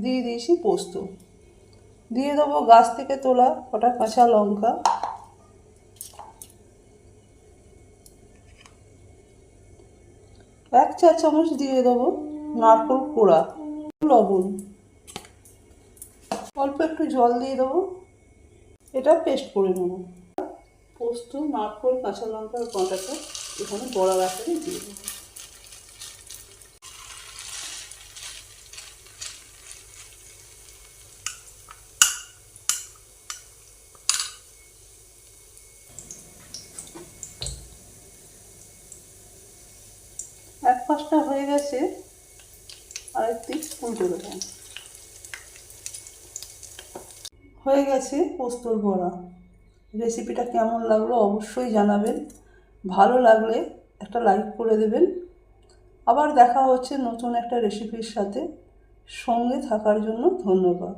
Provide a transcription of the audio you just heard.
দিয়ে দিয়েছি পোস্ত, দিয়ে দেবো গাছ থেকে তোলা কটা কাঁচা লঙ্কা, এক চা চামচ দিয়ে দেবো নারকেল কোড়া, লবণ, অল্প একটু জল দিয়ে দেবো, এটা পেস্ট করে নেবো। পোস্ত, নারকেল, কাঁচা লঙ্কার বাটাটা এখানে বড়ার আকারে দিয়ে দেবো। এক পাশটা হয়ে গেছে, আরেকটি উল্টে দেবো। হয়ে গেছে পোস্তর বড়া। রেসিপিটা কেমন লাগলো অবশ্যই জানাবেন, ভালো লাগলে একটা লাইক করে দেবেন। আবার দেখা হচ্ছে নতুন একটা রেসিপির সাথে, সঙ্গে থাকার জন্য ধন্যবাদ।